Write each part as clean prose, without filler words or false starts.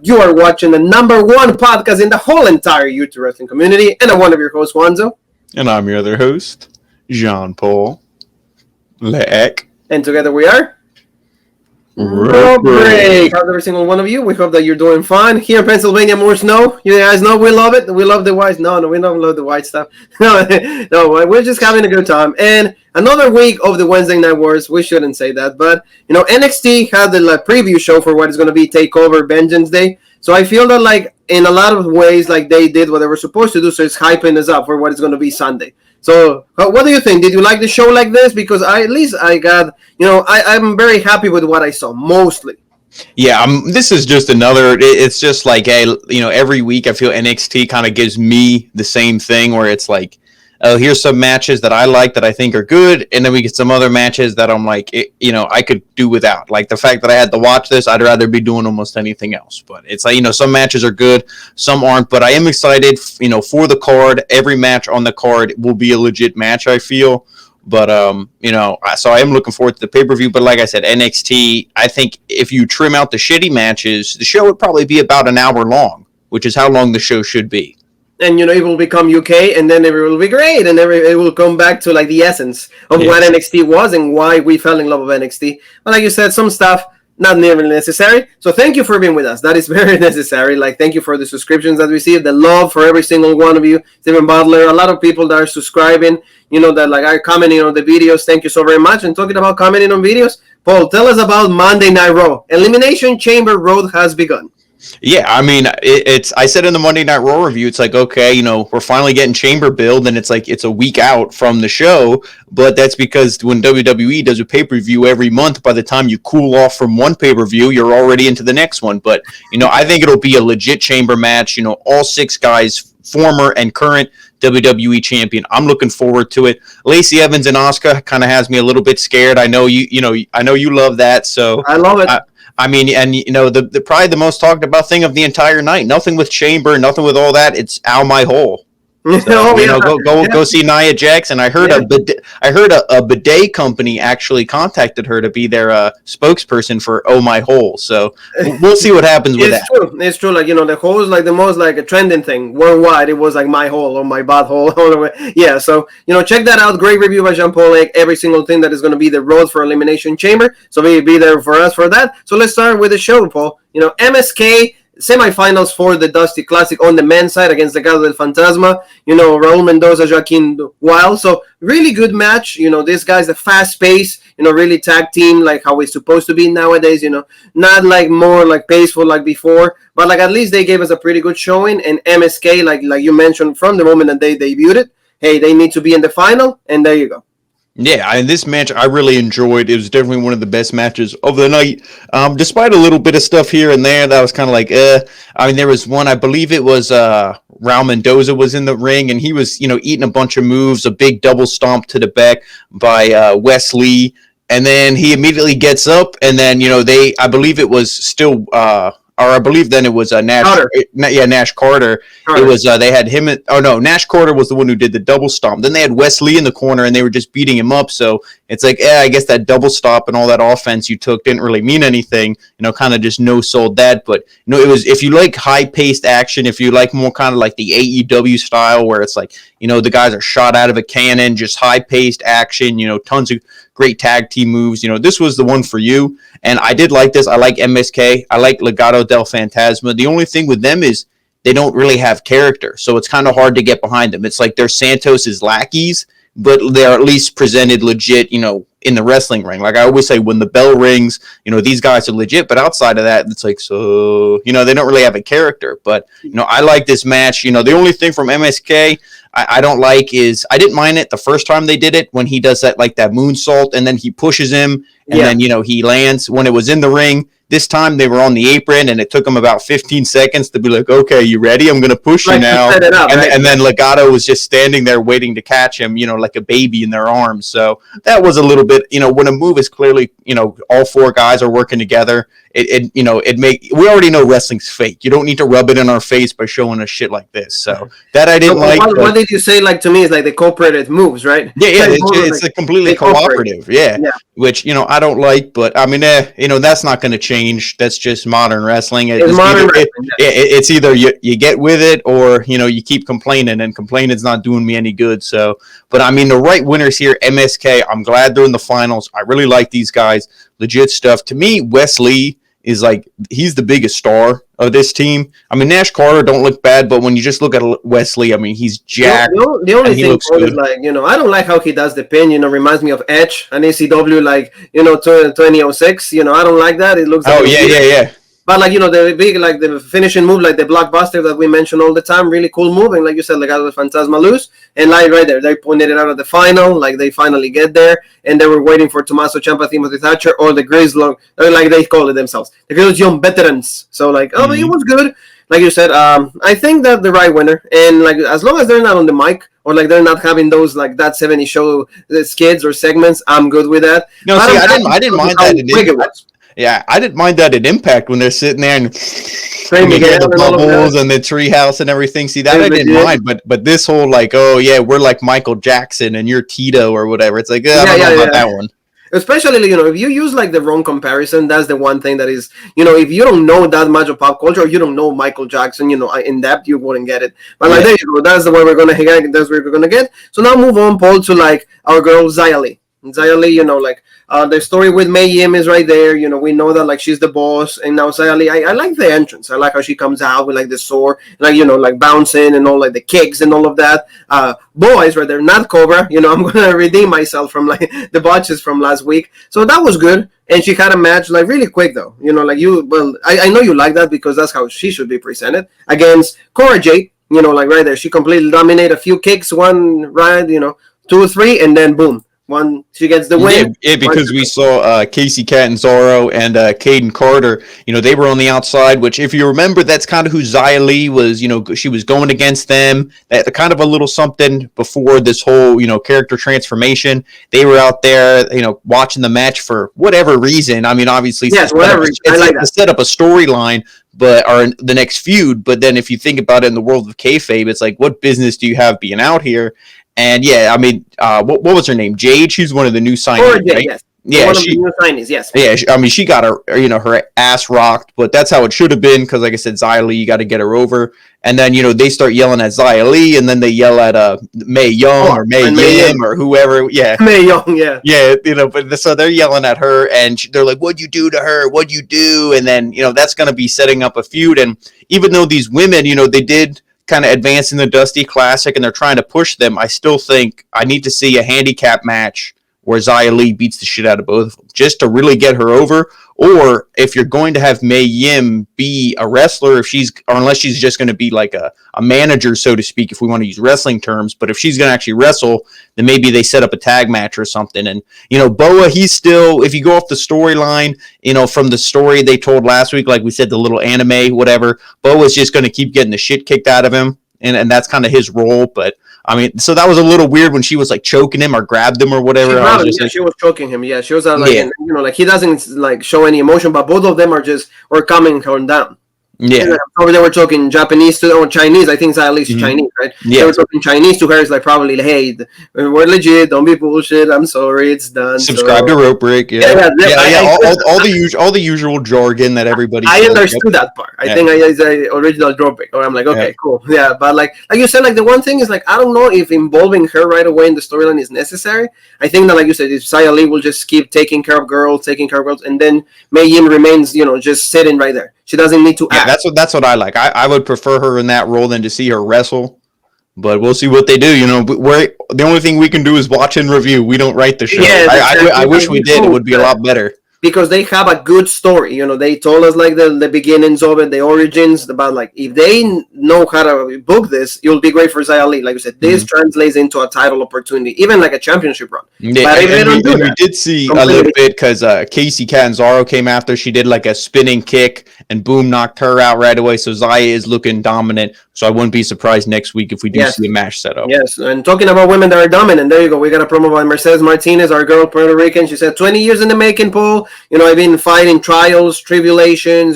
You are watching the #1 podcast in the whole entire YouTube wrestling community, and I'm one of your hosts, Juanzo. And I'm your other host, Jean-Paul Leck. And together we are Raw Break. How's every single one of you? We hope that you're doing fine. Here in Pennsylvania, more snow. You guys know we love it. We love the white. No, we don't love the white stuff. No, we're just having a good time. And another week of the Wednesday Night Wars. We shouldn't say that, but NXT had the preview show for what is going to be Takeover Vengeance Day. So I feel that in a lot of ways, they did what they were supposed to do. So it's hyping us up for what is going to be Sunday. So what do you think? Did you like the show like this? Because I got, I'm very happy with what I saw, mostly. Yeah, this is just another, it's just every week I feel NXT kind of gives me the same thing where it's like, oh, here's some matches that I like that I think are good, and then we get some other matches that I'm like, I could do without. Like the fact that I had to watch this, I'd rather be doing almost anything else. But it's like, some matches are good, some aren't. But I am excited, for the card. Every match on the card will be a legit match, I feel. But, so I am looking forward to the pay-per-view. But like I said, NXT, I think if you trim out the shitty matches, the show would probably be about an hour long, which is how long the show should be. And, it will become UK, and then it will be great, and it will come back to, the essence of what NXT was and why we fell in love with NXT. But like you said, some stuff, not nearly necessary. So thank you for being with us. That is very necessary. Thank you for the subscriptions that we received, the love for every single one of you. Stephen Butler, a lot of people that are subscribing, that, are commenting on the videos. Thank you so very much. And talking about commenting on videos, Paul, tell us about Monday Night Raw. Elimination Chamber road has begun. Yeah, I mean, I said in the Monday Night Raw review, it's like, okay, we're finally getting Chamber build, and it's like it's a week out from the show, but that's because when WWE does a pay-per-view every month, by the time you cool off from one pay-per-view, you're already into the next one. But, I think it'll be a legit Chamber match, all 6 guys, former and current WWE champion. I'm looking forward to it. Lacey Evans and Asuka kind of has me a little bit scared. I know I know you love that, so I love it. I mean, and the probably the most talked about thing of the entire night. Nothing with Chamber, nothing with all that. It's Ow My Hole. So, go see Nia Jax. And I heard a bidet company actually contacted her to be their spokesperson for Oh My Hole. So we'll see what happens with that. It's true. The hole is the most a trending thing worldwide. It was my hole or my butt hole. Yeah. So check that out. Great review by Jean-Paul. Every single thing that is going to be the road for Elimination Chamber. So be there for us for that. So let's start with the show, Paul. MSK. Semifinals for the Dusty Classic on the men's side against the Legado del Fantasma. Raul Mendoza, Joaquin Wild. So really good match. This guy's a fast pace. Really tag team how it's supposed to be nowadays. Not more paceful like before, but at least they gave us a pretty good showing. And MSK, like you mentioned from the moment that they debuted it, hey, they need to be in the final, and there you go. Yeah, this match I really enjoyed. It was definitely one of the best matches of the night. Despite a little bit of stuff here and there that was kind of I mean, there was one, I believe it was Raul Mendoza was in the ring, and he was, eating a bunch of moves, a big double stomp to the back by Wesley, and then he immediately gets up, and then, I believe it was still... or I believe then it was Nash Carter. Nash Carter. It was they had him. Nash Carter was the one who did the double stomp. Then they had Wesley in the corner, and they were just beating him up. So it's I guess that double stop and all that offense you took didn't really mean anything. Kind of just no-sold that. But it was, if you like high-paced action, if you like more kind of like the AEW style, where it's the guys are shot out of a cannon, just high-paced action. Tons of great tag team moves. This was the one for you. And I did like this. I like MSK. I like Legado del Fantasma. The only thing with them is they don't really have character. So it's kind of hard to get behind them. It's like they're Santos's lackeys, but they're at least presented legit, in the wrestling ring. Like I always say, when the bell rings, these guys are legit. But outside of that, it's they don't really have a character. But, I like this match. The only thing from MSK I don't like is, I didn't mind it the first time they did it when he does that, that moonsault, and then he pushes him, and then, he lands. When it was in the ring, this time they were on the apron, and it took them about 15 seconds to be like, okay, you ready? I'm going to push you now. And then Legado was just standing there waiting to catch him, like a baby in their arms. So that was a little bit, when a move is clearly, all 4 guys are working together, we already know wrestling's fake. You don't need to rub it in our face by showing us shit like this. So that I didn't like. What did you say, to me, is the cooperative moves, right? Yeah, it's a completely cooperative. Yeah. Which, I don't like, but I mean, that's not going to change. That's just modern wrestling. It's modern wrestling. It's either you get with it or you keep complaining, and complaining's not doing me any good. So, but I mean, the right winners here, MSK. I'm glad they're in the finals. I really like these guys. Legit stuff. To me, Wesley is he's the biggest star of this team. I mean, Nash Carter don't look bad, but when you just look at Wesley, I mean, he's jacked. The only thing is I don't like how he does the pin. Reminds me of Edge and ECW, 2006. I don't like that. It looks. Oh yeah. But the big the finishing move, the blockbuster that we mention all the time, really cool move. And like you said, out of the Fantasma lose, and right there, they pointed it out at the final. They finally get there, and they were waiting for Tommaso Ciampa, Timothy Thatcher, or the Grizzlong, they call it themselves, the Grizzled Young Veterans. So but it was good. Like you said, I think that the right winner, and as long as they're not on the mic or they're not having those that 70 show skids or segments, I'm good with that. No, see, I didn't mind that. Yeah, I didn't mind that at Impact when they're sitting there and the bubbles and the treehouse and everything. See, that I didn't mind, but this whole we're like Michael Jackson and you're Tito or whatever. It's I don't know about that one. Especially, if you use the wrong comparison, that's the one thing that is, if you don't know that much of pop culture, or you don't know Michael Jackson, in depth, you wouldn't get it. But there you go. That's the way we're gonna get. That's where we're gonna get. So now move on, Paul, to our girl Xia Li. Xia Li, the story with Mei Yim is right there. We know that she's the boss, and now Xia Li, I like the entrance. I like how she comes out with the sword, bouncing and all the kicks and all of that. Boys, right there, not Cobra. I'm gonna redeem myself from the botches from last week. So that was good, and she had a match really quick though. I know you like that because that's how she should be presented against Cora J. Right there, she completely dominated a few kicks, one right, 2 or 3, and then boom. One, she gets the win. Yeah, because we saw Casey Catanzaro and Caden Carter. They were on the outside, which, if you remember, that's kind of who Xia Li was. She was going against them. That kind of a little something before this whole, character transformation. They were out there, watching the match for whatever reason. I mean, obviously, whatever. To set up a storyline, or the next feud. But then, if you think about it in the world of kayfabe, it's what business do you have being out here? And yeah, I mean, what was her name? Jade. She's one of the new signees, right? Yes. Yeah, one of the new signees. Yes. Yeah, I mean, she got her ass rocked, but that's how it should have been. Because, like I said, Xia Li, you got to get her over. And then they start yelling at Xia Li, and then they yell at Mei Young or Mei Yim or whoever. Yeah, Mei Young. Yeah. Yeah, but so they're yelling at her, and they're like, "What'd you do to her? What'd you do?" And then that's going to be setting up a feud. And even though these women, they did kind of advance in the Dusty Classic and they're trying to push them, I still think I need to see a handicap match where Xia Li beats the shit out of both of them just to really get her over. Or if you're going to have Mei Yim be a wrestler, unless she's just going to be a manager, so to speak, if we want to use wrestling terms, but if she's going to actually wrestle, then maybe they set up a tag match or something. And, Boa, he's still, if you go off the storyline, from the story they told last week, like we said, the little anime, whatever, Boa's just going to keep getting the shit kicked out of him. And that's kind of his role. But I mean, so that was a little weird when she was choking him or grabbed him or whatever. She was choking him. Yeah, she was he doesn't show any emotion, but both of them were calming her down. Yeah. Over they were talking Japanese or Chinese. I think at least Chinese, right? Yeah. They were talking Chinese to her. It's probably, hey, we're legit. Don't be bullshit. I'm sorry. It's done. Subscribe to Rope Break. Yeah. All the usual jargon that everybody. I understood that part. I think it's the original Rope Break. Or I'm okay, cool. Yeah, but like you said, the one thing is I don't know if involving her right away in the storyline is necessary. I think that, like you said, if Xia Li will just keep taking care of girls, and then Mei Yim remains, just sitting right there. She doesn't need to act. That's what I like. I would prefer her in that role than to see her wrestle. But we'll see what they do. The only thing we can do is watch and review. We don't write the show. Yeah, I wish we did. It would be a lot better. Because they have a good story. They told us the beginnings of it, the origins, about if they know how to book this, it will be great for Xia Li. Like you said, this translates into a title opportunity, even a championship run. Yeah, but we did see a little bit because Casey Catanzaro came after. She did a spinning kick and boom, knocked her out right away. So Xia is looking dominant. So I wouldn't be surprised next week if we do see a match set up. Yes, and talking about women that are dominant, there you go. We got a promo by Mercedes Martinez, our girl, Puerto Rican. She said, 20 years in the making, Paul. I've been fighting trials, tribulations,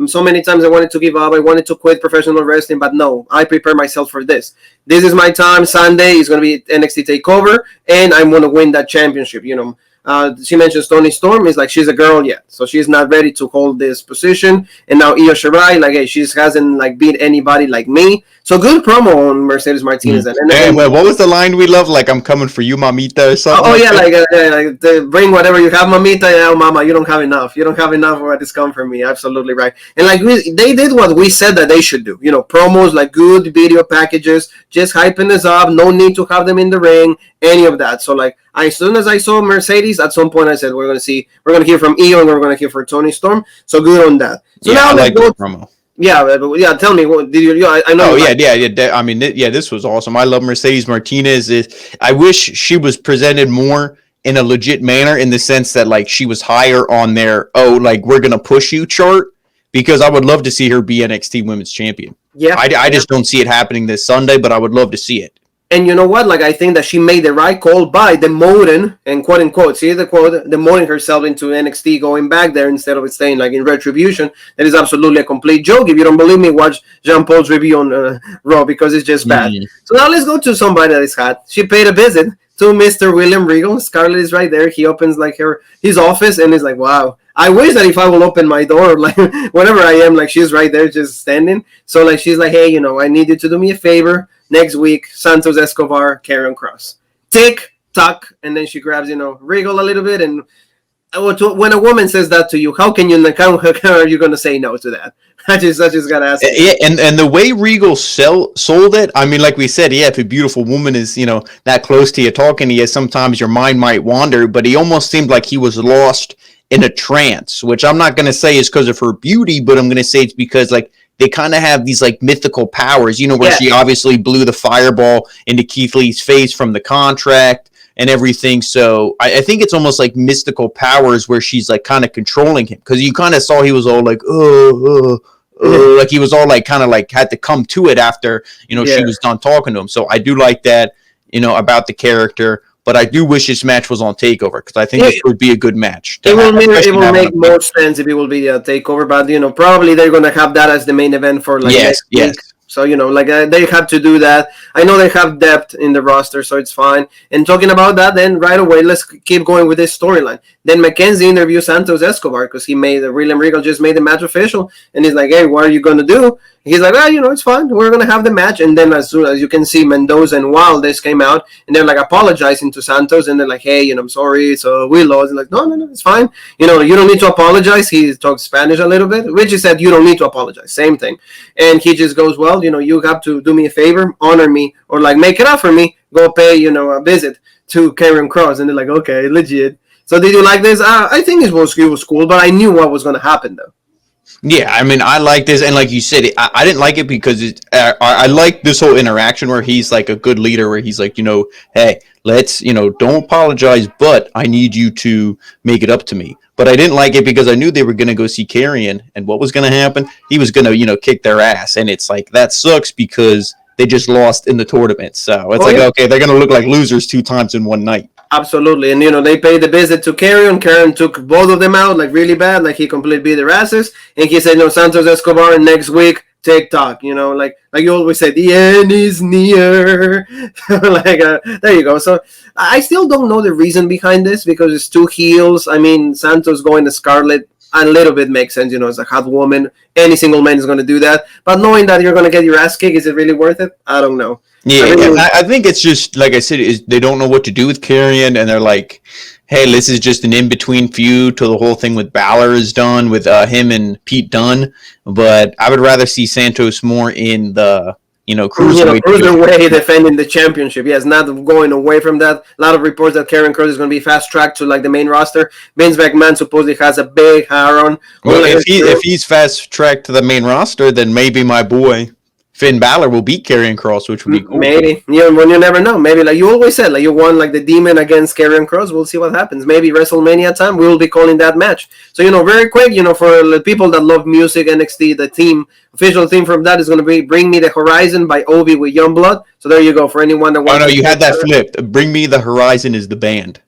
so many times I wanted to give up. I wanted to quit professional wrestling, but no, I prepare myself for this. This is my time. Sunday is going to be NXT Takeover, and I'm going to win that championship. She mentions Toni Storm is like she's a girl yet, so she's not ready to hold this position. And now Io Shirai, like, hey, she hasn't like beat anybody like me. So good promo on Mercedes Martinez. And what was the line we love? Like, I'm coming for you, mamita, or something. Oh yeah, like bring whatever you have, mamita. Yeah, mama, you don't have enough. You don't have enough of what is come from me. Absolutely right. And like they did what we said that they should do. You know, promos, like good video packages, just hyping us up. No need to have them in the ring, any of that. So like, as soon as I saw Mercedes, at some point I said we're gonna hear from Io and we're gonna hear from Toni Storm. So good on that. So yeah, now I let's like go. the promo. Yeah, yeah. Tell me, what did you? I know. Oh yeah. I mean, this was awesome. I love Mercedes Martinez. I wish she was presented more in a legit manner, in the sense that like she was higher on their like we're gonna push you chart, because I would love to see her be NXT Women's Champion. Yeah, I just don't see it happening this Sunday, but I would love to see it. And you know what? Like, I think that she made the right call by demoting, and quote unquote, see the quote, demoting herself into NXT, going back there instead of staying like in Retribution. That is absolutely a complete joke. If you don't believe me, watch Jean Paul's review on Raw, because it's just bad. So now let's go to somebody that is hot. She paid a visit to Mr. William Regal. Scarlett is right there. He opens like his office and is like, wow. I wish that if I will open my door, like whenever I am, like she's right there just standing. So like she's like, hey, I need you to do me a favor. Next week, Santos Escobar, Karrion Kross. Tick, tock, and then she grabs, Regal a little bit. And when a woman says that to you, how are you going to say no to that? I just got to ask. Yeah, and the way Regal sold it, I mean, like we said, yeah, if a beautiful woman is, that close to you talking to you, sometimes your mind might wander, but he almost seemed like he was lost in a trance, which I'm not going to say is because of her beauty, but I'm going to say it's because, like, they kind of have these like mythical powers, where she obviously blew the fireball into Keith Lee's face from the contract and everything. So I think it's almost like mystical powers where she's like kind of controlling him, because you kind of saw he was all like, like he was all like kind of like had to come to it after, she was done talking to him. So I do like that, about the character. But I do wish this match was on Takeover, because I think this would be a good match. It will make more sense if it will be a Takeover, but probably they're gonna have that as the main event for like next week. So they have to do that. I know they have depth in the roster, so it's fine. And talking about that, then right away, let's keep going with this storyline. Then Mackenzie interviews Santos Escobar, because William Regal just made the match official, and he's like, hey, what are you gonna do? He's like, it's fine. We're going to have the match. And then as soon as you can see, Mendoza and Wildes came out, and they're like apologizing to Santos. And they're like, hey, I'm sorry. So we lost. And like, no, it's fine. You don't need to apologize. He talks Spanish a little bit. Richie said, you don't need to apologize. Same thing. And he just goes, well, you have to do me a favor, honor me, or like make it up for me. Go pay, a visit to Karrion Kross. And they're like, okay, legit. So did you like this? I think it was cool, but I knew what was going to happen, though. Yeah, I mean, I like this, and like you said, I didn't like it because I like this whole interaction where he's like a good leader, where he's like, hey, let's, don't apologize, but I need you to make it up to me. But I didn't like it because I knew they were going to go see Karrion, and what was going to happen? He was going to, kick their ass, and it's like, that sucks because they just lost in the tournament. So it's okay, they're going to look like losers 2 times in one night. Absolutely. And, they paid the visit to Karrion. Karrion took both of them out, like, really bad. Like, he completely beat their asses. And he said, Santos Escobar next week, TikTok. Like you always say, the end is near. There you go. So, I still don't know the reason behind this, because it's 2 heels. I mean, Santos going to Scarlett a little bit makes sense, as a hot woman. Any single man is going to do that. But knowing that you're going to get your ass kicked, is it really worth it? I don't know. Yeah, I think it's just, like I said, they don't know what to do with Karrion, and they're like, hey, this is just an in-between feud till the whole thing with Balor is done, with him and Pete Dunne. But I would rather see Santos more in the, cruiserweight defending the championship. Yes, not going away from that. A lot of reports that Karrion Kross is going to be fast-tracked to like the main roster. Vince McMahon supposedly has a big hair on. Well, if he's fast-tracked to the main roster, then maybe my boy Finn Balor will beat Karrion Kross, which would be cool. Maybe. You never know. Maybe, like you always said, like you won like the Demon against Karrion Kross. We'll see what happens. Maybe WrestleMania time, we will be calling that match. So, very quick, for the people that love music, NXT, the official theme from that is going to be Bring Me the Horizon by Obi with Youngblood. So there you go, for anyone that wants. Oh, no, you had that flipped. Bring Me the Horizon is the band.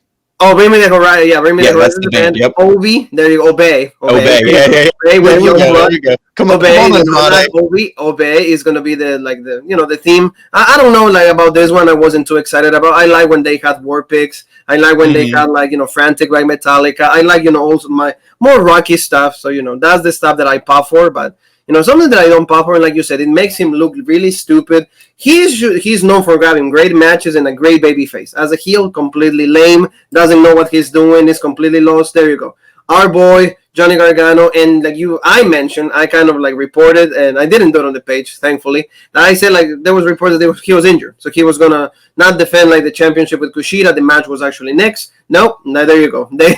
Oh, Bring Me the Horizon. Yeah, Bring Me the That's Horizon. the band. Yep. Obi. There you go. Obey. Obey. Yeah. Obey with There young blood. we go. Come on, Obey, Andrade. Obey is gonna be the theme. I don't know about this one. I wasn't too excited about. I like when they had war pigs. I like when they had frantic like Metallica. I like also my more rocky stuff. So that's the stuff that I pop for. But something that I don't pop for, like you said, it makes him look really stupid. He's known for having great matches and a great baby face. As a heel, completely lame. Doesn't know what he's doing. Is completely lost. There you go. Our boy Johnny Gargano, and I mentioned, I kind of reported, and I didn't do it on the page, thankfully. I said there was reports that he was injured, so he was gonna not defend the championship with Kushida. The match was actually next. Nope, there you go. They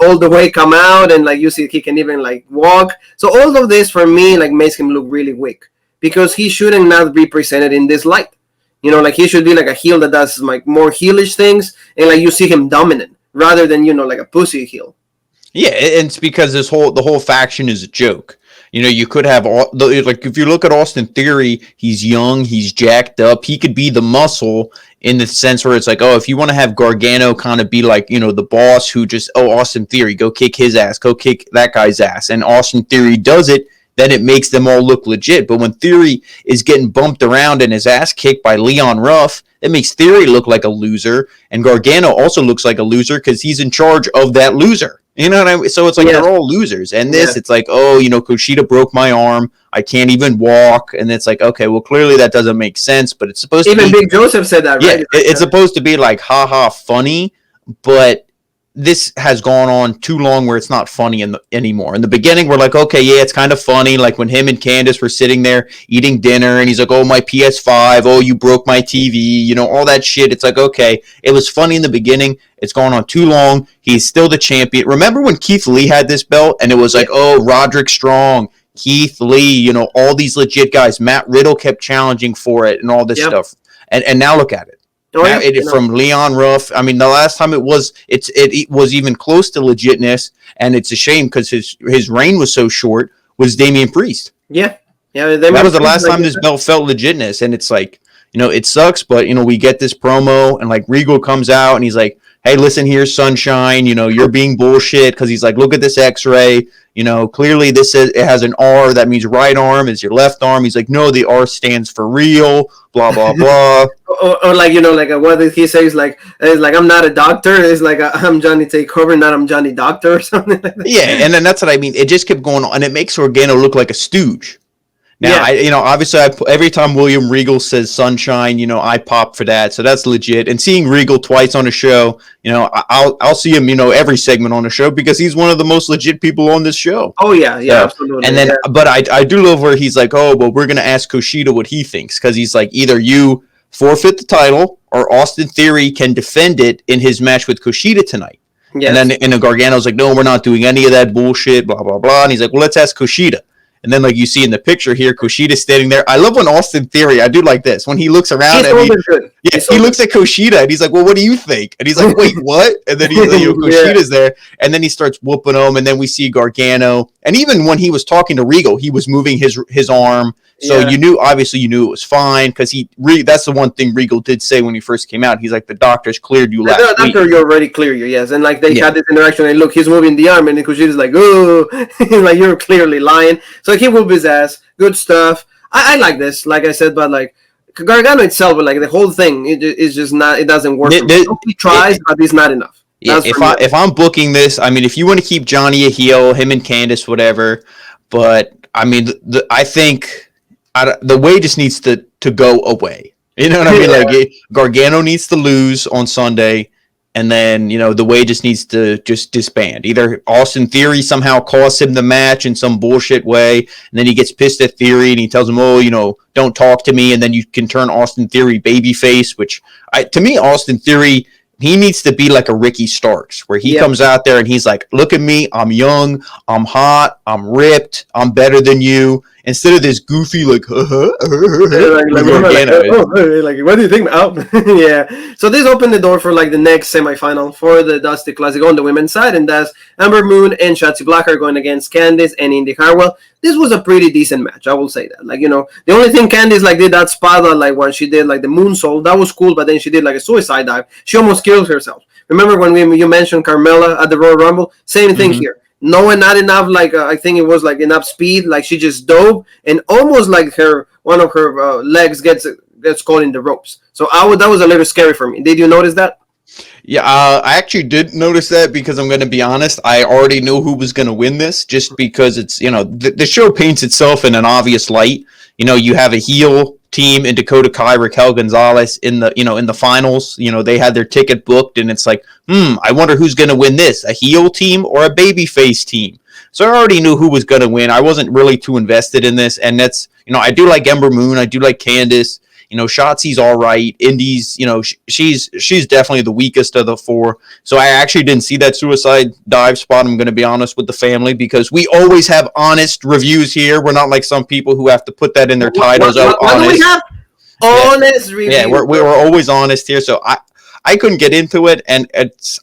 all the way come out, and you see he can even walk. So all of this for me makes him look really weak because he shouldn't not be presented in this light. He should be a heel that does more heelish things, and you see him dominant rather than a pussy heel. Yeah, and it's because the whole faction is a joke. You could have if you look at Austin Theory, he's young, he's jacked up, he could be the muscle in the sense where it's if you want to have Gargano kind of be the boss who just Austin Theory, go kick his ass, go kick that guy's ass, and Austin Theory does it, then it makes them all look legit. But when Theory is getting bumped around and his ass kicked by Leon Ruff, it makes Theory look like a loser, and Gargano also looks like a loser because he's in charge of that loser. You know what I mean? So it's they're all losers. And this, it's Kushida broke my arm. I can't even walk. And it's okay, well, clearly that doesn't make sense, but it's supposed to be... Even Big Joseph said that, right? Yeah, it's supposed to be haha, funny, but this has gone on too long where it's not funny anymore. In the beginning, we're okay, yeah, it's kind of funny. When him and Candace were sitting there eating dinner, and he's oh, my PS5, oh, you broke my TV, all that shit. It's okay, it was funny in the beginning. It's gone on too long. He's still the champion. Remember when Keith Lee had this belt, and it was oh, Roderick Strong, Keith Lee, all these legit guys. Matt Riddle kept challenging for it and all this stuff. And now look at it. From Leon Ruff. I mean, the last time it was even close to legitness, and it's a shame because his reign was so short. Was Damian Priest? Yeah. That was the last time this belt felt legitness, and it's it sucks, but we get this promo, and Regal comes out, and he's hey, listen here, Sunshine, you're being bullshit, because he's look at this X-ray, clearly it has an R, that means right arm is your left arm. He's no, the R stands for real, blah, blah, blah. or what did he say? He's I'm not a doctor. It's I'm Johnny Takeover, not I'm Johnny Doctor or something like that. Yeah, and then that's what I mean. It just kept going on, and it makes Gargano look like a stooge. Now, obviously, every time William Regal says Sunshine, I pop for that, so that's legit. And seeing Regal twice on a show, I'll see him, every segment on the show because he's one of the most legit people on this show. Oh yeah, absolutely. And then, but I do love where he's oh, well, we're gonna ask Kushida what he thinks because he's either you forfeit the title or Austin Theory can defend it in his match with Kushida tonight. Yes. And then Gargano's no, we're not doing any of that bullshit, blah blah blah. And he's well, let's ask Kushida. And then, you see in the picture here, Kushida's standing there. I love when Austin Theory, I do like this, when he looks around and he looks at Kushida and he's well, what do you think? And he's wait, what? And then Kushida's there, and then he starts whooping him, and then we see Gargano. And even when he was talking to Regal, he was moving his arm. So you knew it was fine because that's the one thing Regal did say when he first came out. He's the doctors cleared you last week. The doctor you already cleared you, yes. And they had this interaction and look, he's moving the arm and Kushida's oh, you're clearly lying. So he whooped his ass. Good stuff. I like this, like I said, but Gargano itself, the whole thing, it's just not, it doesn't work. He tries, but it's not enough. Yeah, if I'm booking this, I mean, if you want to keep Johnny a heel, him and Candace, whatever, but I mean, I think the way just needs to go away. You know what I mean? Gargano needs to lose on Sunday, and then, the way just needs to just disband. Either Austin Theory somehow costs him the match in some bullshit way, and then he gets pissed at Theory, and he tells him, oh, don't talk to me, and then you can turn Austin Theory babyface, which, to me, Austin Theory, he needs to be like a Ricky Starks, where he comes out there and he's look at me, I'm young, I'm hot, I'm ripped, I'm better than you. Instead of this goofy what do you think? Yeah. So this opened the door for the next semifinal for the Dusty Classic on the women's side, and that's Amber Moon and Shotzi Blackheart going against Candice and Indy Hartwell. This was a pretty decent match, I will say that. The only thing Candice did that spot when she did the moonsault, that was cool, but then she did a suicide dive. She almost killed herself. Remember when you mentioned Carmella at the Royal Rumble? Same thing here. No, and not enough. Like I think it was like enough speed. Like she just dove and almost like one of her legs gets caught in the ropes. So that was a little scary for me. Did you notice that? Yeah, I actually did notice that because I'm going to be honest. I already knew who was going to win this just because it's, the show paints itself in an obvious light. You have a heel team in Dakota Kai, Raquel Gonzalez in the finals. They had their ticket booked and it's like, I wonder who's going to win this, a heel team or a babyface team. So I already knew who was going to win. I wasn't really too invested in this. And that's, I do like Ember Moon. I do like Candice. Shotzi's all right. Indy's, she's definitely the weakest of the four. So I actually didn't see that suicide dive spot. I'm going to be honest with the family because we always have honest reviews here. We're not like some people who have to put that in their titles. What do we have? Honest reviews. Yeah, we're always honest here. So I couldn't get into it, and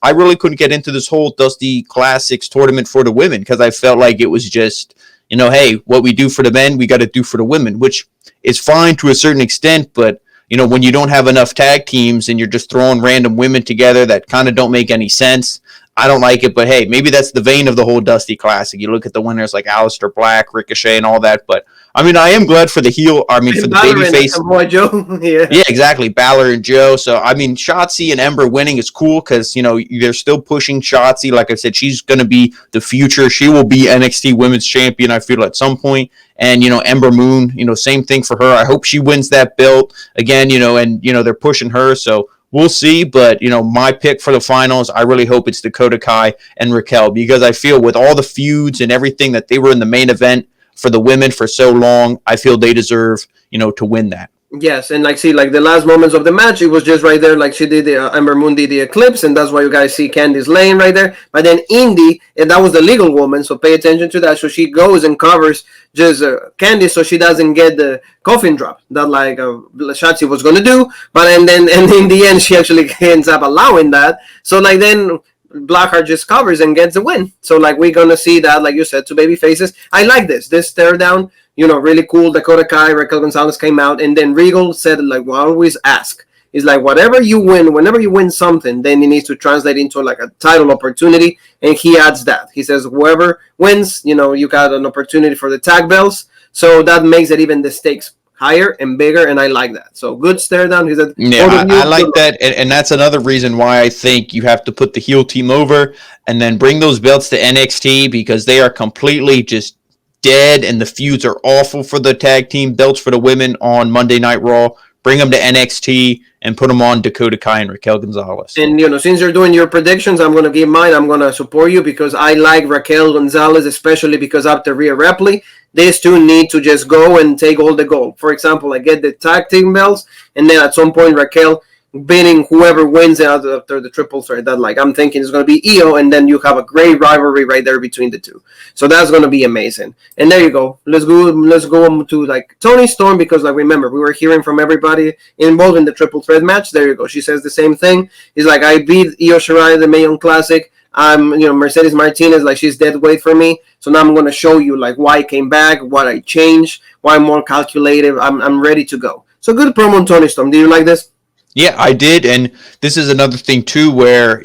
I really couldn't get into this whole Dusty Classics tournament for the women because I felt like it was just, hey, what we do for the men, we got to do for the women, which is fine to a certain extent, but when you don't have enough tag teams and you're just throwing random women together that kind of don't make any sense, I don't like it. But hey, maybe that's the vein of the whole Dusty Classic. You look at the winners like Aleister Black, Ricochet, and all that. But I am glad for the for the babyface. Joe. Yeah, exactly. Balor and Joe. So Shotzi and Ember winning is cool because they're still pushing Shotzi. Like I said, she's going to be the future. She will be NXT Women's Champion. I feel at some point. And Ember Moon, same thing for her. I hope she wins that belt again. And they're pushing her. So we'll see. But my pick for the finals, I really hope it's Dakota Kai and Raquel because I feel with all the feuds and everything that they were in the main event for the women for so long, I feel they deserve, to win that. Yes, and like the last moments of the match, it was just right there, like she did the Ember Moon did the Eclipse, and that's why you guys see Candice laying right there. But then Indy, and that was the legal woman, so pay attention to that. So she goes and covers just Candice, so she doesn't get the coffin drop that like Shotzi was gonna do. But and in the end, she actually ends up allowing that. So like then Blackheart just covers and gets the win. So like we're gonna see that, like you said, two baby faces. I like this stare down. Really cool. Dakota Kai, Raquel Gonzalez came out, and then Regal said, like, we always ask. It's like, whatever you win, whenever you win something, then it needs to translate into like a title opportunity, and he adds that. He says, whoever wins, you got an opportunity for the tag belts, so that makes it even the stakes higher and bigger, and I like that. So good stare down. He said, yeah, I like that, and that's another reason why I think you have to put the heel team over and then bring those belts to NXT because they are completely just dead and the feuds are awful for the tag team belts for the women on Monday Night Raw. Bring them to NXT and put them on Dakota Kai and Raquel Gonzalez. And, since you're doing your predictions, I'm going to give mine. I'm going to support you because I like Raquel Gonzalez, especially because after Rhea Ripley, these two need to just go and take all the gold. For example, I get the tag team belts, and then at some point, Raquel beating whoever wins after the triple threat. That I'm thinking is going to be Io, and then you have a great rivalry right there between the two. So that's going to be amazing. And there you go. Let's go to like Toni Storm because remember we were hearing from everybody involved in the triple threat match. There you go. She says the same thing. He's like, I beat Io Shirai at the Mae Young Classic. Mercedes Martinez, like she's dead weight for me. So now I'm going to show you like why I came back, what I changed, why I'm more calculated. I'm ready to go. So good promo on Toni Storm. Do you like this? Yeah, I did, and this is another thing too where,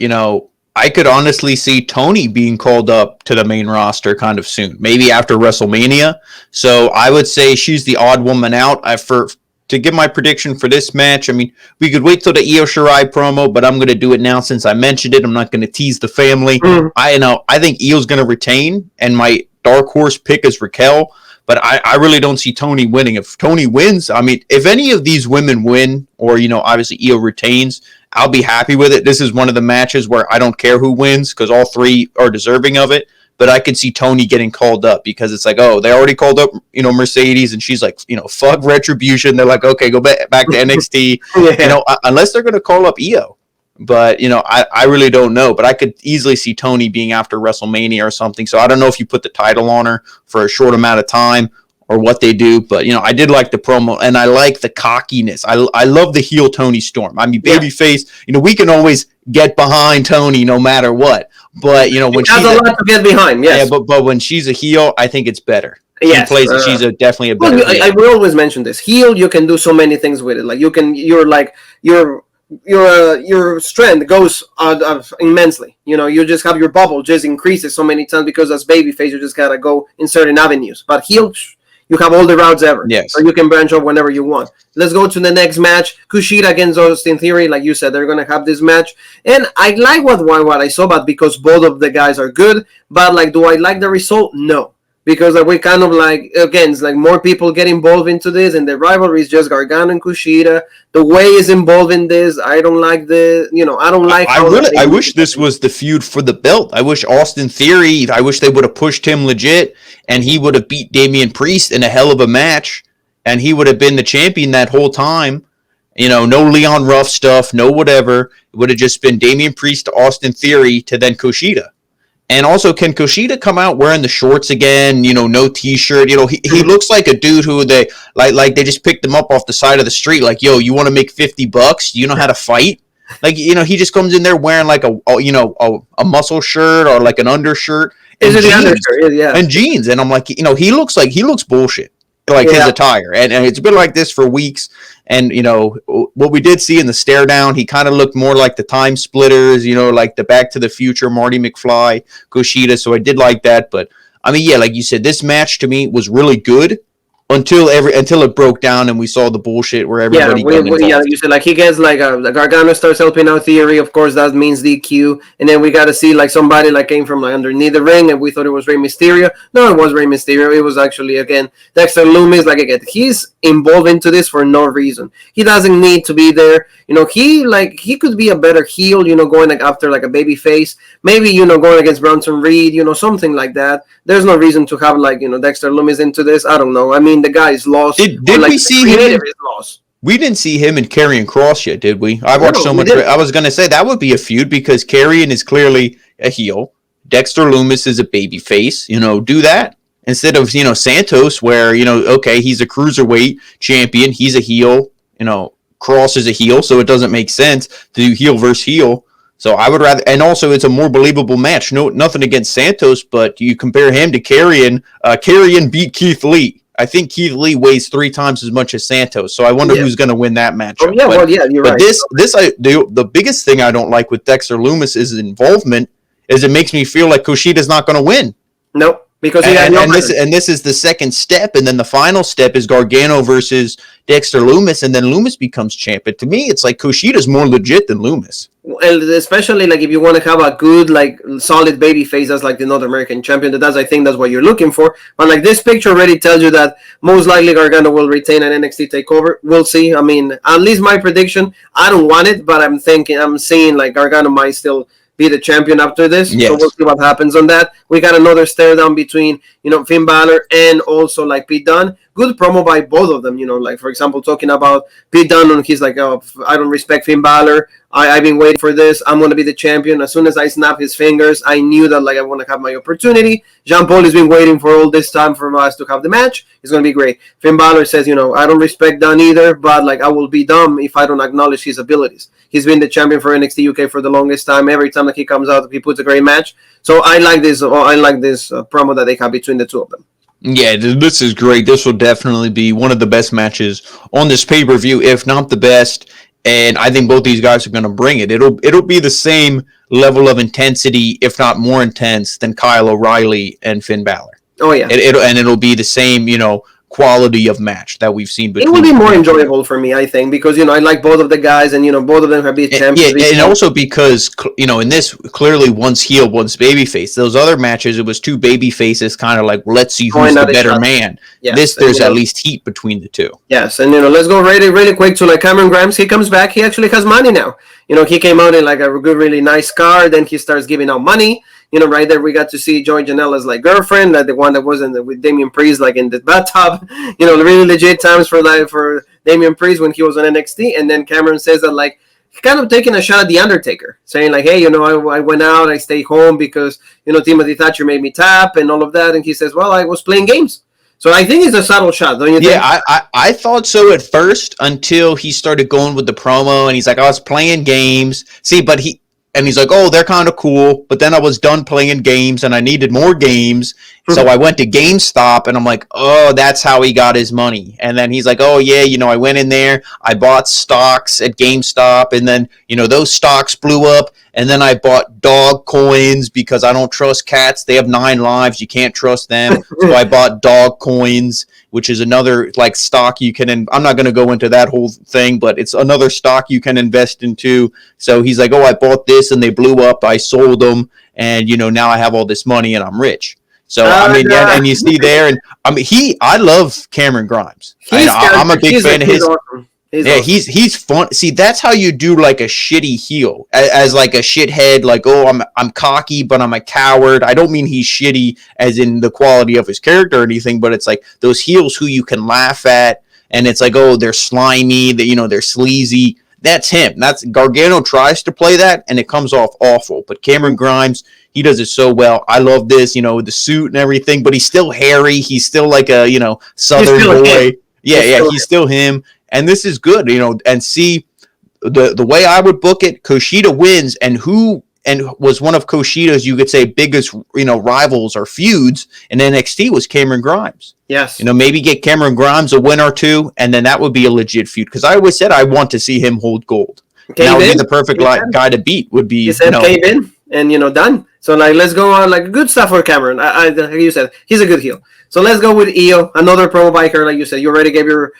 I could honestly see Toni being called up to the main roster kind of soon, maybe after WrestleMania. So I would say she's the odd woman out. To give my prediction for this match, we could wait till the Io Shirai promo, but I'm going to do it now since I mentioned it. I'm not going to tease the family. I think Io's going to retain, and my dark horse pick is Raquel. But I really don't see Toni winning. If Toni wins, if any of these women win, or, obviously Io retains, I'll be happy with it. This is one of the matches where I don't care who wins because all three are deserving of it. But I could see Toni getting called up because it's like, oh, they already called up, Mercedes, and she's like, fuck Retribution. They're like, okay, go back to NXT. Yeah. Unless they're going to call up Io. But, I really don't know. But I could easily see Toni being after WrestleMania or something. So I don't know if you put the title on her for a short amount of time or what they do. But, I did like the promo. And I like the cockiness. I love the heel Toni Storm. Babyface, we can always get behind Toni no matter what. But, when she's a lot to get behind, yes. Yeah, but when she's a heel, I think it's better. Yes, she's definitely a better heel. I will always mention this. Heel, you can do so many things with it. Like, you're your strength goes immensely. You just have your bubble just increases so many times because as babyface you just gotta go in certain avenues. But heel, you have all the routes ever. Yes. So you can branch off whenever you want. Let's go to the next match. Kushida against Austin Theory. Like you said, they're going to have this match. And I like what I saw, but because both of the guys are good. But, like, do I like the result? No. Because we kind of like, again, it's like more people get involved into this, and the rivalry is just Gargano and Kushida. The way is involved in this, I don't like I don't like. I wish this was the feud for the belt. I wish Austin Theory. I wish they would have pushed him legit, and he would have beat Damian Priest in a hell of a match, and he would have been the champion that whole time. No Leon Ruff stuff, no whatever. It would have just been Damian Priest to Austin Theory to then Kushida. And also, can Kushida come out wearing the shorts again? No T-shirt. He looks like a dude who they like they just picked him up off the side of the street. Like, yo, you want to make $50? Do you know how to fight? Like, he just comes in there wearing like a muscle shirt or like an undershirt and jeans. And I'm like, he looks bullshit. Like his attire, and it's been like this for weeks. And what we did see in the stare down, he kind of looked more like the Time Splitters, like the Back to the Future Marty McFly, Kushida. So I did like that, but I mean, yeah, like you said, this match to me was really good until it broke down and we saw the bullshit where everybody you said like he gets like the Gargano starts helping out Theory. Of course, that means DQ, and then we got to see like somebody like came from like underneath the ring, and we thought it was Rey Mysterio. No, it was Rey Mysterio. It was actually again Dexter Lumis. Like again, he's involved into this for no reason. He doesn't need to be there. He could be a better heel. Going like after like a baby face, maybe going against Bronson Reed. Something like that. There's no reason to have like Dexter Lumis into this. I don't know. I mean, the guy is lost. Did we see him? We didn't see him and Karrion Kross yet, did we? I watched so much. I was going to say that would be a feud because Karrion is clearly a heel. Dexter Lumis is a baby face. Do that instead of Santos, where okay, he's a cruiserweight champion. He's a heel. Kross is a heel, so it doesn't make sense to do heel versus heel. So I would rather, and also it's a more believable match. No, nothing against Santos, but you compare him to Karrion. Karrion beat Keith Lee. I think Keith Lee weighs 3 times as much as Santos. So I wonder who's going to win that matchup. You're right. The biggest thing I don't like with Dexter Lumis' involvement is it makes me feel like Kushida's not going to win. Nope. Because this is the second step, and then the final step is Gargano versus Dexter Lumis, and then Lumis becomes champion. To me, it's like Kushida's more legit than Lumis. Well, especially like if you want to have a good, like solid baby face as like the North American champion, I think that's what you're looking for. But like this picture already tells you that most likely Gargano will retain an NXT takeover. We'll see. I mean, at least my prediction. I don't want it, but I'm seeing like Gargano might still be the champion after this. Yes. So we'll see what happens on that. We got another stare down between, Finn Balor and also like Pete Dunne. Good promo by both of them, like for example, talking about Pete Dunne and he's like, oh, I don't respect Finn Balor. I've been waiting for this. I'm going to be the champion. As soon as I snap his fingers, I knew that like I want to have my opportunity. Jean-Paul has been waiting for all this time for us to have the match. It's going to be great. Finn Balor says, I don't respect Dunne either, but like I will be dumb if I don't acknowledge his abilities. He's been the champion for NXT UK for the longest time. Every time that he comes out, he puts a great match. So I like this promo that they have between the two of them. Yeah, this is great. This will definitely be one of the best matches on this pay-per-view, if not the best. And I think both these guys are going to bring it. It'll be the same level of intensity, if not more intense, than Kyle O'Reilly and Finn Balor. Oh yeah, it'll be the same, quality of match that we've seen. It will be more enjoyable for me, I think, because I like both of the guys, and both of them have been champions. Yeah, and also because in this clearly one's heel, one's babyface. Those other matches, it was two baby faces, kind of like let's see who's the better man. Yes, there's at least heat between the two. Yes, and let's go really quick to like Cameron Grimes. He comes back. He actually has money now. He came out in like a good, really nice car. Then he starts giving out money. Right there we got to see Joey Janela's like girlfriend, like the one that was with Damian Priest, like in the bathtub. Really legit times for Damian Priest when he was on NXT. And then Cameron says that like kind of taking a shot at the Undertaker, saying like, hey, I went out, I stayed home because Timothy Thatcher made me tap and all of that. And he says, well, I was playing games. So I think it's a subtle shot, don't you think? Yeah, I thought so at first until he started going with the promo and he's like, I was playing games. See, but And he's like, oh, they're kind of cool. But then I was done playing games and I needed more games. So I went to GameStop and I'm like, oh, that's how he got his money. And then he's like, oh, yeah, I went in there. I bought stocks at GameStop. And then, those stocks blew up. And then I bought dog coins because I don't trust cats. They have 9 lives. You can't trust them. So I bought dog coins, which is another like stock you can. I'm not going to go into that whole thing, but it's another stock you can invest into. So he's like, oh, I bought this and they blew up. I sold them. And, now I have all this money and I'm rich. So, and you see there, and I love Cameron Grimes. I'm a big fan of his. Awesome. He's fun. See, that's how you do like a shitty heel, as like a shithead. Like, oh, I'm cocky, but I'm a coward. I don't mean he's shitty as in the quality of his character or anything, but it's like those heels who you can laugh at, and it's like, oh, they're slimy, they're sleazy. That's him. That's Gargano tries to play that, and it comes off awful. But Cameron Grimes, he does it so well. I love this, the suit and everything, but he's still hairy. He's still like a, Southern boy. Yeah, he's still him. And this is good, and see the way I would book it, Kushida wins, and was one of Kushida's, you could say, biggest, rivals or feuds in NXT was Cameron Grimes. Yes. Maybe get Cameron Grimes a win or two, and then that would be a legit feud. Because I always said I want to see him hold gold. That would be the perfect guy to beat. Would be, he said cave in, and, done. So, let's go on, good stuff for Cameron. Like you said, he's a good heel. So let's go with Io, another promo by her. Like you said, you already gave your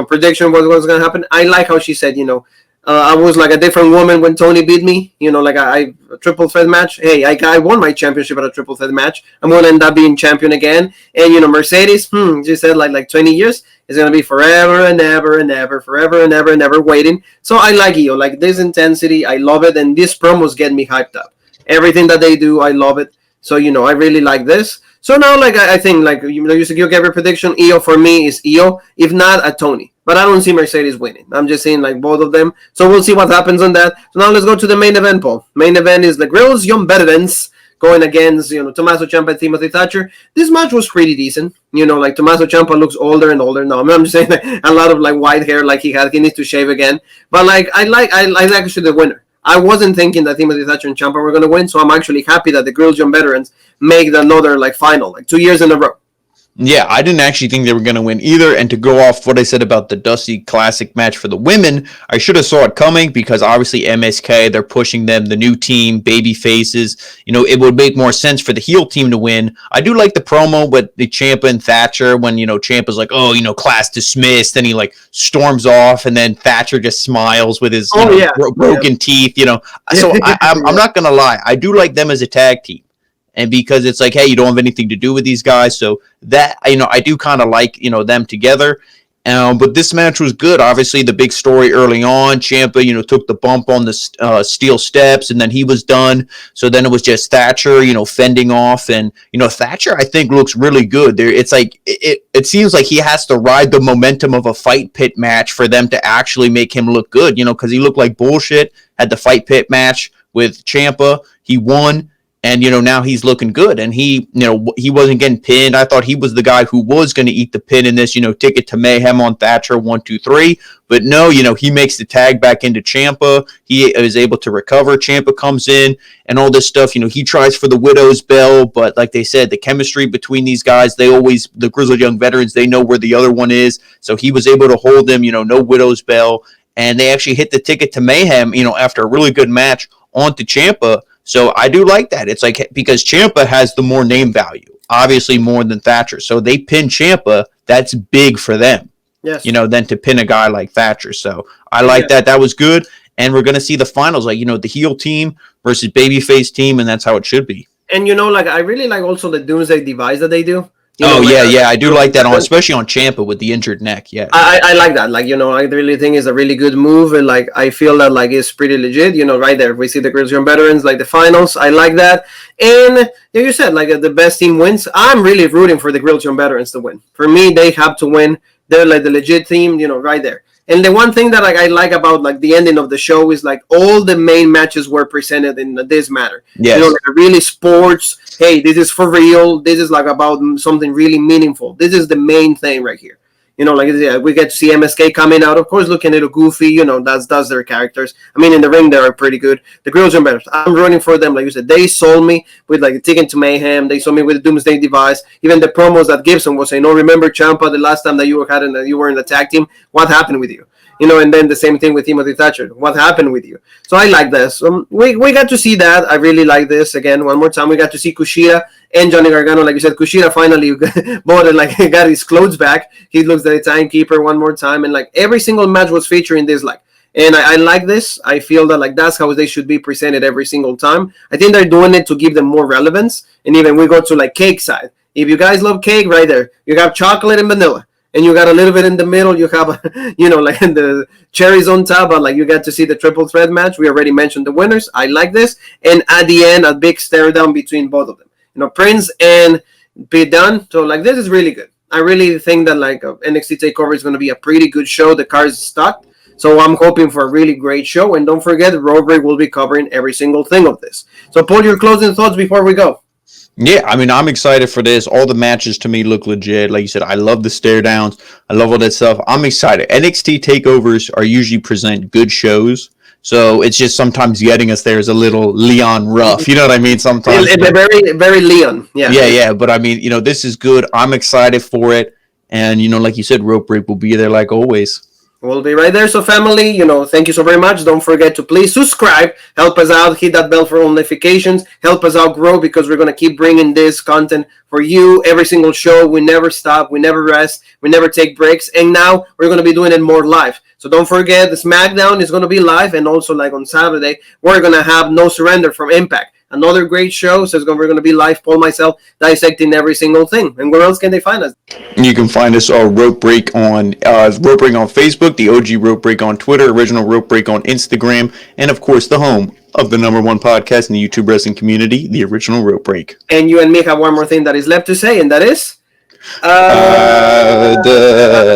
prediction of what was going to happen. I like how she said, I was like a different woman when Tony beat me. Like a triple threat match. Hey, I won my championship at a triple threat match. I'm going to end up being champion again. And, Mercedes, she said like 20 years. It's going to be forever and ever and ever, forever and ever and ever waiting. So I like Io. Like this intensity, I love it. And this promos get me hyped up. Everything that they do, I love it. So, I really like this. So now, I think, you said you gave your prediction. Io for me is Io, if not a Tony. But I don't see Mercedes winning. I'm just saying, both of them. So we'll see what happens on that. So now let's go to the main event, Paul. Main event is the Grills Young Veterans going against, Tommaso Ciampa and Timothy Thatcher. This match was pretty decent. Tommaso Ciampa looks older and older now. I'm just saying, a lot of, white hair like he had. He needs to shave again. But, I like actually the winner. I wasn't thinking that Timothy Thatcher and Ciampa were going to win, so I'm actually happy that the Grills Young Veterans make another final, 2 years in a row. Yeah, I didn't actually think they were going to win either. And to go off what I said about the Dusty Classic match for the women, I should have saw it coming because obviously MSK, they're pushing them, the new team, baby faces. It would make more sense for the heel team to win. I do like the promo with the Ciampa and Thatcher when, Ciampa's like, oh, class dismissed. And he storms off and then Thatcher just smiles with his broken teeth, So I'm not going to lie. I do like them as a tag team. And because it's like, hey, you don't have anything to do with these guys. So that, I do kind of like, them together. But this match was good. Obviously, the big story early on, Ciampa, took the bump on the steel steps, and then he was done. So then it was just Thatcher, fending off. And, Thatcher, I think, looks really good. It's like, it seems like he has to ride the momentum of a fight pit match for them to actually make him look good, because he looked like bullshit, had the fight pit match with Ciampa. He won. And, now he's looking good. And he wasn't getting pinned. I thought he was the guy who was going to eat the pin in this, ticket to mayhem on Thatcher, 1, 2, 3. But no, he makes the tag back into Ciampa. He is able to recover. Ciampa comes in and all this stuff. He tries for the Widow's Bell. But like they said, the chemistry between these guys, the Grizzled Young Veterans, they know where the other one is. So he was able to hold them, no Widow's Bell. And they actually hit the ticket to mayhem, after a really good match onto Ciampa. So I do like that. It's like because Ciampa has the more name value, obviously more than Thatcher. So they pin Ciampa, that's big for them. Yes. Than to pin a guy like Thatcher. So I like that. That was good. And we're going to see the finals, the heel team versus babyface team, and that's how it should be. And I really like also the Doomsday device that they do. I do like that, especially on Ciampa with the injured neck. Yeah, I like that. I really think it's a really good move, and I feel that it's pretty legit. Right there we see the Grills Young Veterans, the finals. I like that, and you said the best team wins. I'm really rooting for the Grills Young Veterans to win. For me, they have to win. They're the legit team. Right there. And the one thing that I like about the ending of the show is all the main matches were presented in this matter. Yes. Really sports. Hey, this is for real. This is about something really meaningful. This is the main thing right here. Like we get to see MSK coming out, of course, looking a little goofy. That's their characters. I mean, in the ring, they are pretty good. The Grills are better. I'm rooting for them. Like you said, they sold me with like Ticket to Mayhem. They sold me with the Doomsday Device. Even the promos that Gibson was saying, "No, remember Ciampa the last time that you were in the tag team? What happened with you?" And then the same thing with Timothy Thatcher. What happened with you? So I like this. We got to see that. I really like this. Again, one more time, we got to see Kushida and Johnny Gargano. Like you said, Kushida finally bought it, like got his clothes back. He looks like a timekeeper one more time. And like every single match was featuring this. And I like this. I feel that like that's how they should be presented every single time. I think they're doing it to give them more relevance. And even we go to like cake side. If you guys love cake, right there, you have chocolate and vanilla. And you got a little bit in the middle. You have, like the cherries on top. But like you got to see the triple threat match. We already mentioned the winners. I like this. And at the end, a big stare down between both of them. Prince and Pete Dunne. So like this is really good. I really think that like NXT Takeover is going to be a pretty good show. The card is stocked. So I'm hoping for a really great show. And don't forget, Road Break will be covering every single thing of this. So Paul, your closing thoughts before we go. Yeah, I mean, I'm excited for this. All the matches to me look legit. Like you said, I love the stare downs. I love all that stuff. I'm excited. NXT takeovers are usually present good shows. So it's just sometimes getting us there is a little Leon rough. You know what I mean? Sometimes. Very, very Leon. Yeah. Yeah. But I mean, this is good. I'm excited for it. And, like you said, Rope Break will be there like always. We'll be right there. So family, thank you so very much. Don't forget to please subscribe. Help us out. Hit that bell for all notifications. Help us out grow because we're going to keep bringing this content for you every single show. We never stop. We never rest. We never take breaks. And now we're going to be doing it more live. So don't forget the SmackDown is going to be live. And also like on Saturday, we're going to have No Surrender from Impact. Another great show. So we're going to be live, Paul, myself, dissecting every single thing. And where else can they find us? You can find us on Rope Break on Facebook, the OG Rope Break on Twitter, Original Rope Break on Instagram, and of course the home of the #1 podcast in the YouTube wrestling community, the Original Rope Break. And you and me have one more thing that is left to say, and that is...